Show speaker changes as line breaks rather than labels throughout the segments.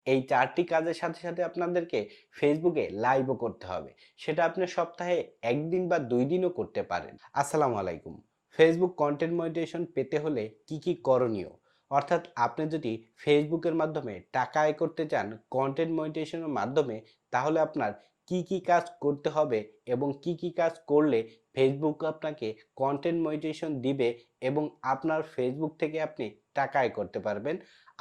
এই ৪টি কাজের সাথে, সাথে আপনাদেরকে ফেসবুকে লাইভও করতে হবে। সেটা আপনি সপ্তাহে ১ দিন বা ২ দিনও করতে পারেন। আসসালামু আলাইকুম। ফেসবুক কনটেন্ট মনিটাইজেশন পেতে হলে কি করণীয়? অর্থাৎ আপনি যদি ফেসবুকের মাধ্যমে টাকা আয় করতে চান কনটেন্ট মনিটাইজেশনের মাধ্যমে, তাহলে আপনার কি কাজ করতে হবে এবং কি কাজ করলে ফেসবুক আপনাকে কনটেন্ট মনিটাইজেশন দিবে এবং আপনার ফেসবুক থেকে আপনি টাকা আয় করতে পারবেন।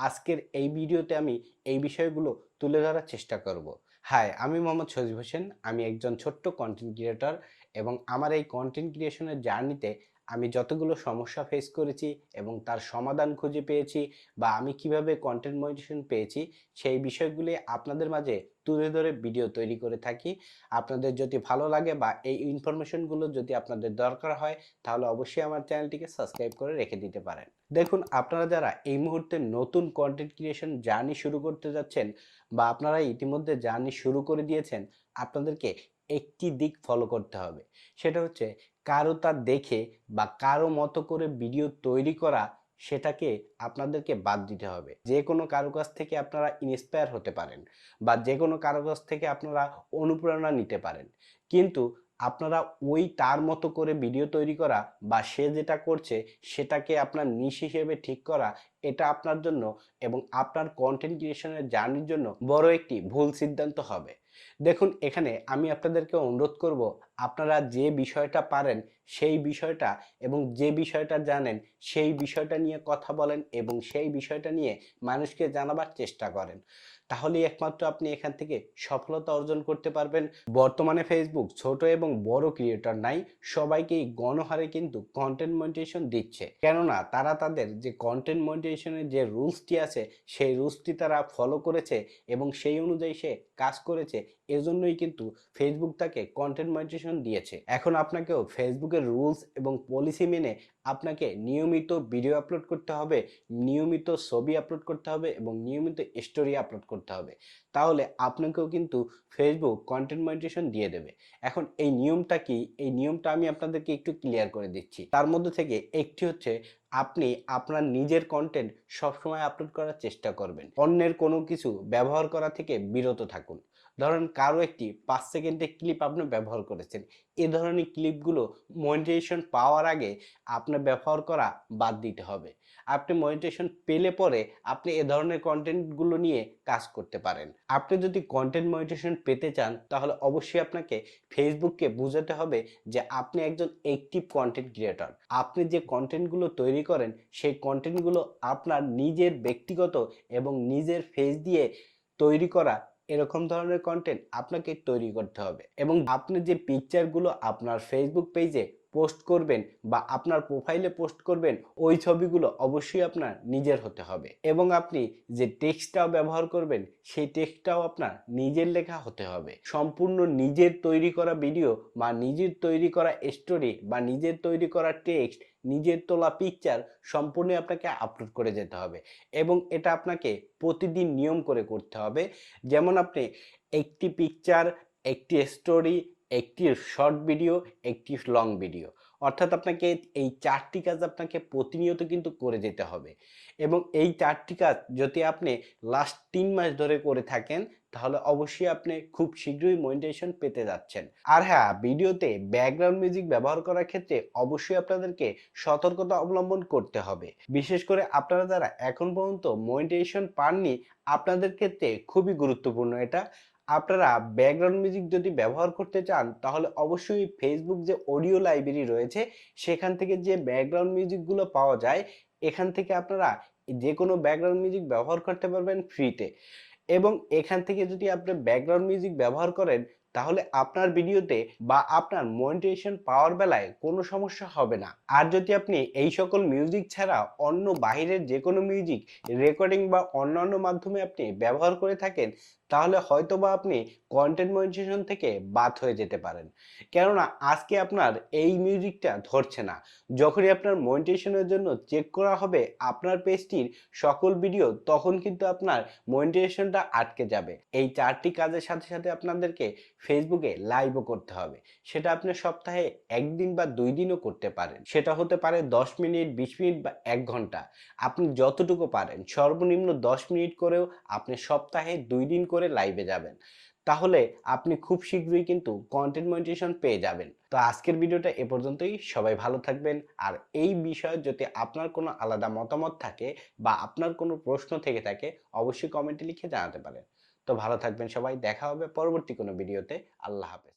আজকের এই ভিডিওতে আমি এই বিষয়গুলো তুলে ধরার চেষ্টা করব। হাই, আমি মোহাম্মদ সজীব হোসেন। আমি একজন ছোট্ট কন্টেন্ট ক্রিয়েটর এবং আমার এই কন্টেন্ট ক্রিয়েশনের জার্নিতে আমি যতগুলো সমস্যা ফেস করেছি এবং তার সমাধান খুঁজে পেয়েছি বা আমি কিভাবে কন্টেন্ট মনিটাইজেশন পেয়েছি, সেই বিষয়গুলি আপনাদের মাঝে তুলে ধরে ভিডিও তৈরি করে থাকি। আপনাদের যদি ভালো লাগে বা এই ইনফরমেশনগুলো যদি আপনাদের দরকার হয়, তাহলে অবশ্যই আমার চ্যানেলটিকে সাবস্ক্রাইব করে রেখে দিতে পারেন। দেখুন, আপনারা যারা এই মুহূর্তে নতুন কন্টেন্ট ক্রিয়েশন জার্নি শুরু করতে যাচ্ছেন বা আপনারা ইতিমধ্যে জার্নি শুরু করে দিয়েছেন, আপনাদেরকে একটি দিক ফলো করতে হবে। সেটা হচ্ছে কারো তা দেখে বা কারো মতো করে ভিডিও তৈরি করা, সেটাকে আপনাদেরকে বাদ দিতে হবে। যে কোনো কারো কাছ থেকে আপনারা ইন্সপায়ার হতে পারেন বা যে কোনো কারো কাছ থেকে আপনারা অনুপ্রেরণা নিতে পারেন, কিন্তু আপনারা ওই তার মতো করে ভিডিও তৈরি করা বা সে যেটা করছে সেটাকে আপনার নিশ হিসেবে ঠিক করা, এটা আপনার জন্য এবং আপনার কন্টেন্ট ক্রিয়েশনের জার্নির জন্য বড় একটি ভুল সিদ্ধান্ত হবে। দেখুন, এখানে আমি আপনাদেরকে অনুরোধ করব, আপনারা যে বিষয়টা পারেন সেই বিষয়টা এবং যে বিষয়টা জানেন সেই বিষয়টা নিয়ে কথা বলেন এবং সেই বিষয়টা নিয়ে মানুষকে জানাবার চেষ্টা করেন। তাহলেই একমাত্র আপনি এখান থেকে সফলতা অর্জন করতে পারবেন। বর্তমানে ফেসবুক ছোট এবং বড় ক্রিয়েটর নাই, সবাইকেই গণহারে কিন্তু কন্টেন্ট মনিটাইজেশন দিচ্ছে। কেননা তারা তাদের যে কন্টেন্ট মনিটাইজেশনের যে রুলসটি আছে সেই রুলসটি তারা ফলো করেছে এবং সেই অনুযায়ী সে কাজ করেছে। এজন্যই কিন্তু ফেসবুক তাকে কন্টেন্ট মনিটাইজেশন দিয়েছে। এখন আপনাকেও ফেসবুকের রুলস এবং পলিসি মেনে আপনাকে নিয়মিত ভিডিও আপলোড করতে হবে, নিয়মিত ছবি আপলোড করতে হবে এবং নিয়মিত স্টোরি আপলোড করতে হবে। তাহলে আপনাকেও কিন্তু ফেসবুক কন্টেন্ট মনিটাইজেশন দিয়ে দেবে। এখন এই নিয়মটা কি? এই নিয়মটা আমি আপনাদেরকে একটু ক্লিয়ার করে দিচ্ছি। তার মধ্যে থেকে একটি হচ্ছে, আপনি আপনার নিজের কন্টেন্ট সবসময় আপলোড করার চেষ্টা করবেন। অন্যের কোনো কিছু ব্যবহার করা থেকে বিরত থাকুন। ধরেন কারো একটি ৫ সেকেন্ডের ক্লিপ আপনি ব্যবহার করেছেন। এ ধরনের ক্লিপগুলো মনিটাইজেশন পাওয়ার আগে আপনার ব্যবহার করা বাদ দিতে হবে। আপনি মনিটাইজেশন পেলে পরে আপনি এ ধরনের কনটেন্টগুলো নিয়ে কাজ করতে পারেন। আপনি যদি কনটেন্ট মনিটাইজেশন পেতে চান, তাহলে অবশ্যই আপনাকে ফেসবুককে বুঝাতে হবে যে আপনি একজন অ্যাক্টিভ কনটেন্ট ক্রিয়েটর। আপনি যে কনটেন্টগুলো তৈরি করেন সেই কনটেন্টগুলো আপনার নিজের ব্যক্তিগত এবং নিজের ফেস দিয়ে তৈরি করা, এরকম ধরনের কন্টেন্ট আপনাকে তৈরি করতে হবে এবং আপনি যে পিকচারগুলো আপনার ফেসবুক পেজে পোস্ট করবেন বা আপনার প্রোফাইলে পোস্ট করবেন, ওই ছবিগুলো অবশ্যই আপনার নিজের হতে হবে এবং আপনি যে টেক্সটটাও ব্যবহার করবেন সেই টেক্সটটাও আপনার নিজের লেখা হতে হবে। সম্পূর্ণ নিজের তৈরি করা ভিডিও বা নিজের তৈরি করা স্টোরি বা নিজের তৈরি করা টেক্সট, নিজের তোলা পিকচার সম্পূর্ণ আপনাকে আপলোড করে যেতে হবে এবং এটা আপনাকে প্রতিদিন নিয়ম করে করতে হবে। যেমন আপনি একটি পিকচার, একটি স্টোরি, একটি শর্ট ভিডিও, একটি লং ভিডিও, অর্থাৎ আপনাকে এই ৪টি কাজ আপনাকে প্রতিনিয়ত কিন্তু করে যেতে হবে এবং এই ৪টি কাজ যদি আপনি লাস্ট ৩ মাস ধরে করে থাকেন, তাহলে অবশ্যই আপনি খুব শীঘ্রই মনিটাইজেশন পেতে যাচ্ছেন। আর হ্যাঁ, ভিডিওতে ব্যাকগ্রাউন্ড মিউজিক ব্যবহার করার ক্ষেত্রে অবশ্যই আপনাদেরকে সতর্কতা অবলম্বন করতে হবে। বিশেষ করে আপনারা যারা এখন পর্যন্ত মনিটাইজেশন পাননি, আপনাদের ক্ষেত্রে খুবই গুরুত্বপূর্ণ এটা। আপনারা ব্যাকগ্রাউন্ড মিউজিক যদি ব্যবহার করতে চান, তাহলে অবশ্যই ফেসবুক যে অডিও লাইব্রেরি রয়েছে সেখান থেকে যে ব্যাকগ্রাউন্ড মিউজিকগুলো পাওয়া যায়, এখান থেকে আপনারা যে কোনো ব্যাকগ্রাউন্ড মিউজিক ব্যবহার করতে পারবেন ফ্রিতে এবং এখান থেকে যদি আপনি ব্যাকগ্রাউন্ড মিউজিক ব্যবহার করেন, তাহলে আপনার ভিডিওতে বা আপনার মনিটাইজেশন পাওয়ার বেলায় কোনো সমস্যা হবে না। আর যদি আপনি এই সকল মিউজিক ছাড়া অন্য বাহিরের যে কোনো মিউজিক রেকর্ডিং বা অন্যান্য মাধ্যমে আপনি ব্যবহার করে থাকেন, তাহলে হয়তোবা আপনি কন্টেন্ট মনিটাইজেশন থেকে বাদ হয়ে যেতে পারেন। কেননা আজকে আপনার এই মিউজিকটা ধরছে না, যখনই আপনার মনিটাইজেশনের জন্য চেক করা হবে আপনার পেজটির সকল ভিডিও, তখন কিন্তু আপনার মনিটাইজেশনটা আটকে যাবে। এই ৪টি কাজের সাথে সাথে আপনাদেরকে ফেসবুকে লাইভও করতে হবে। সেটা আপনি সপ্তাহে ১ দিন বা ২ দিনও করতে পারেন। সেটা হতে পারে ১০ মিনিট, ২০ মিনিট বা ১ ঘন্টা। আপনি যতটুকু পারেন সর্বনিম্ন ১০ মিনিট করেও আপনি সপ্তাহে ২ দিন করে লাইভে যাবেন। তাহলে আপনি খুব শীঘ্রই কিন্তু কন্টেন্ট মনিটাইজেশন পেয়ে যাবেন। তো আজকের ভিডিওটা এ পর্যন্তই। সবাই ভালো থাকবেন। আর এই বিষয়ে যদি আপনার কোনো আলাদা মতামত থাকে বা আপনার কোনো প্রশ্ন থেকে থাকে অবশ্যই কমেন্টে লিখে জানাতে পারেন। তো ভালো থাকবেন সবাই। দেখা হবে পরবর্তী কোনো ভিডিওতে। আল্লাহ হাফেজ।